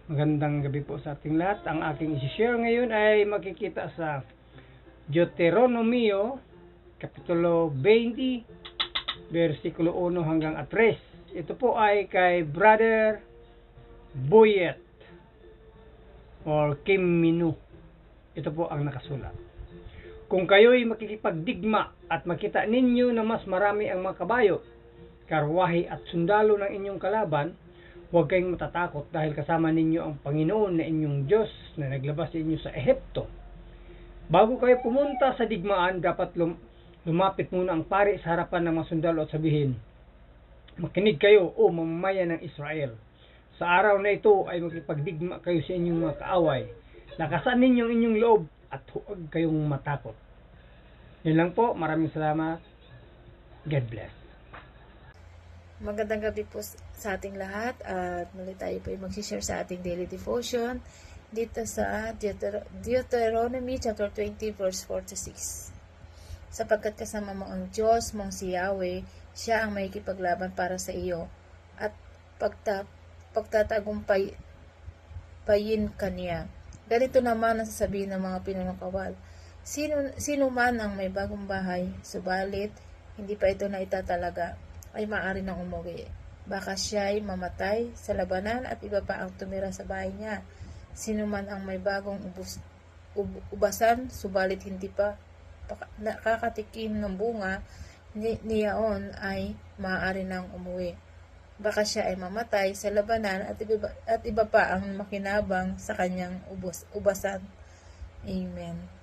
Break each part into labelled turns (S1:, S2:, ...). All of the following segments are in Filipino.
S1: Magandang gabi po sa ating lahat. Ang aking isi-share ngayon ay makikita sa Deuteronomio, Kapitulo 20, versikulo 1 hanggang 3. Ito po ay kay Brother Boyet or Kim Minu. Ito po ang nakasulat. Kung kayo'y makikipagdigma at makita ninyo na mas marami ang mga kabayo, karwahe at sundalo ng inyong kalaban, huwag kayong matatakot dahil kasama ninyo ang Panginoon na inyong Diyos na naglabas sa inyo sa Ehipto. Bago kayo pumunta sa digmaan, dapat lumapit muna ang pari sa harapan ng mga sundalo at sabihin, makinig kayo o mamamayan ng Israel. Sa araw na ito ay makipagdigma kayo sa inyong mga kaaway. Lakasan ninyo ang inyong loob at huwag kayong matakot. Yun lang po. Maraming salamat. God bless.
S2: Magandang gabi po sa ating lahat at muli tayo po ay mag-share sa ating daily devotion dito sa Deuteronomy chapter 20 verse 4 to 6. Sapagkat kasama mo ang Diyos mong si Yahweh, siya ang makikipaglaban para sa iyo at pagtatagumpayin kaniya. Ganito naman ang sasabihin ng mga pinunukawal. Sino man ang may bagong bahay, subalit hindi pa ito na itatalaga, ay maaari nang umuwi. Baka siya'y mamatay sa labanan at iba pa ang tumira sa bahay niya. Sino man ang may bagong ubasan, subalit hindi pa nakakatikim ng bunga niyaon ay maaari nang umuwi. Baka siya ay mamatay sa labanan at iba pa ang makinabang sa kanyang ubasan. Amen.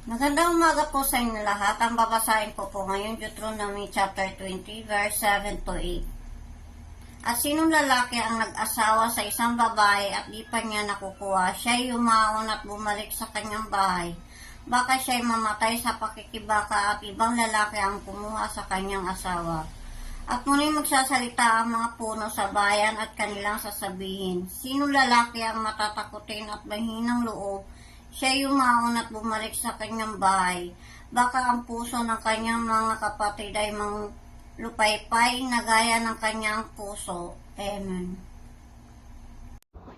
S3: Magandang umaga po sa inyo lahat. Ang babasahin ko po ngayon, Deuteronomy chapter 20, verse 7 to 8. At sinong lalaki ang nag-asawa sa isang babae at di pa niya nakukuha, siya'y yumaon at bumalik sa kanyang bahay. Baka siya'y mamatay sa pakikibaka at ibang lalaki ang kumuha sa kanyang asawa. At muli magsasalita ang mga puno sa bayan at kanilang sasabihin, sinong lalaki ang matatakutin at mahinang loob, siya yumaon at bumalik sa kanyang bahay. Baka ang puso ng kanyang mga kapatid ay lupaypay na gaya ng kanyang puso. Amen.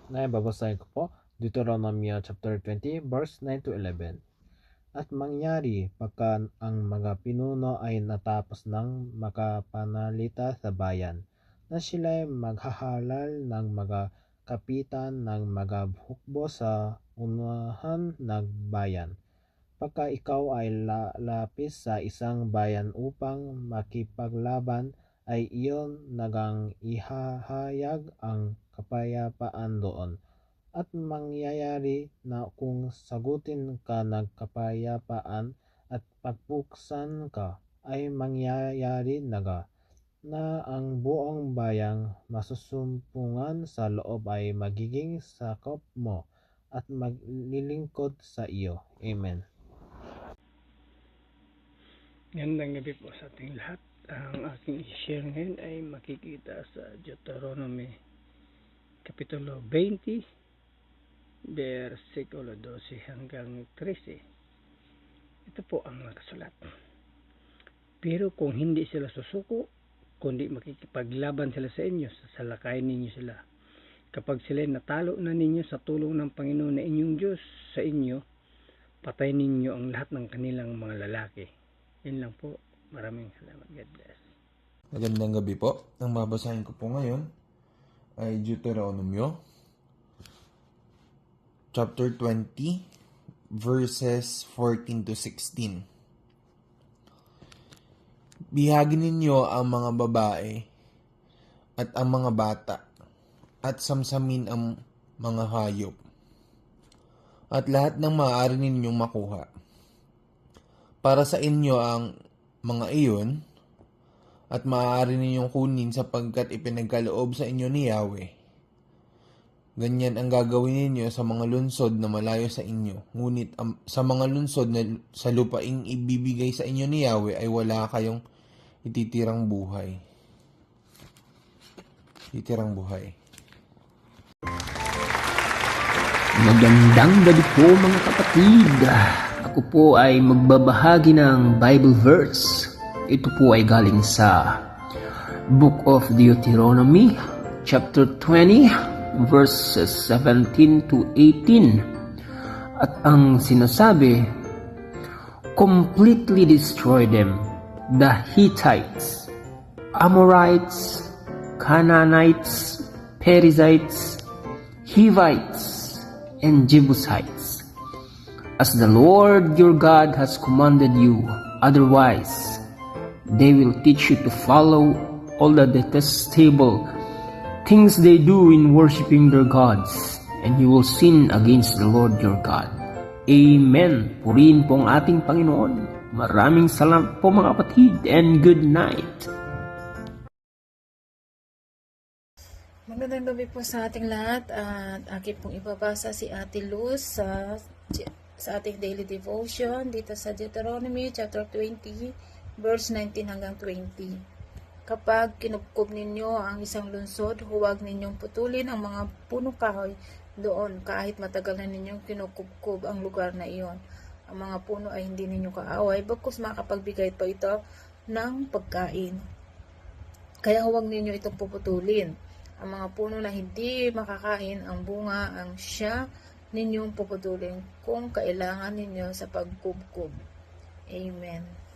S4: Ngayon babasahin ko po, Deuteronomy chapter 20, verse 9 to 11. At mangyari, pagka ang mga pinuno ay natapos ng makapanalita sa bayan, na sila'y maghahalal ng mga kapitan ng mga hukbo sa unahan ng bayan. Pagka ikaw ay lalapis sa isang bayan upang makipaglaban, ay iyon nagang ihahayag ang kapayapaan doon. At mangyayari na kung sagutin ka ng kapayapaan at pagpuksan ka, ay mangyayari na ang buong bayang masusumpungan sa loob ay magiging sakop mo at maglilingkod sa iyo. Amen.
S1: Gandang gabi po sa ating lahat. Ang aking i-share ngayon ay makikita sa Deuteronomy Kapitulo 20, versikulo 12 hanggang 13. Ito po ang nakasulat. Pero kung hindi sila susuko, kundi makikipaglaban sila sa inyo, sasalakayin ninyo sila. Kapag sila natalo na ninyo sa tulong ng Panginoon na inyong Diyos sa inyo, patay ninyo ang lahat ng kanilang mga lalaki. Yun lang po. Maraming salamat. God bless.
S5: Magandang gabi po. Ang babasahin ko po ngayon ay Deuteronomio chapter 20 verses 14 to 16. Bihagin ninyo ang mga babae at ang mga bata at samsamin ang mga hayop at lahat ng maaari ninyong makuha. Para sa inyo ang mga iyon at maaari ninyong kunin sapagkat ipinagkaloob sa inyo ni Yahweh. Ganyan ang gagawin ninyo sa mga lunsod na malayo sa inyo. Ngunit sa mga lunsod na sa lupaing ibibigay sa inyo ni Yahweh ay wala kayong ititirang buhay.
S6: Magandang gabi po mga kapatid. Ako po ay magbabahagi ng Bible verse. Ito po ay galing sa Book of Deuteronomy chapter 20, verses 17 to 18. At ang sinasabi, completely destroy them, the Hittites, Amorites, Canaanites, Perizzites, Hivites, and Jebusites, as the Lord your God has commanded you. Otherwise, they will teach you to follow all the detestable things they do in worshiping their gods, and you will sin against the Lord your God. Amen. Purihin po ang ating Panginoon. Maraming salamat po mga kapatid, and good night.
S2: Magandang gabi po sa ating lahat at akin pong ibabasa si Ate Luz sa ating daily devotion dito sa Deuteronomy chapter 20 verse 19 hanggang 20. Kapag kinubkob ninyo ang isang lungsod, huwag ninyong putulin ang mga punong kahoy doon kahit matagal na ninyong kinukubkob ang lugar na iyon. Ang mga puno ay hindi ninyo kaaway, bagkus makapagbigay pa ito ng pagkain. Kaya huwag ninyo itong puputulin. Ang mga puno na hindi makakain ang bunga ang siya ninyong puputulin kung kailangan ninyo sa pagkubkob. Amen.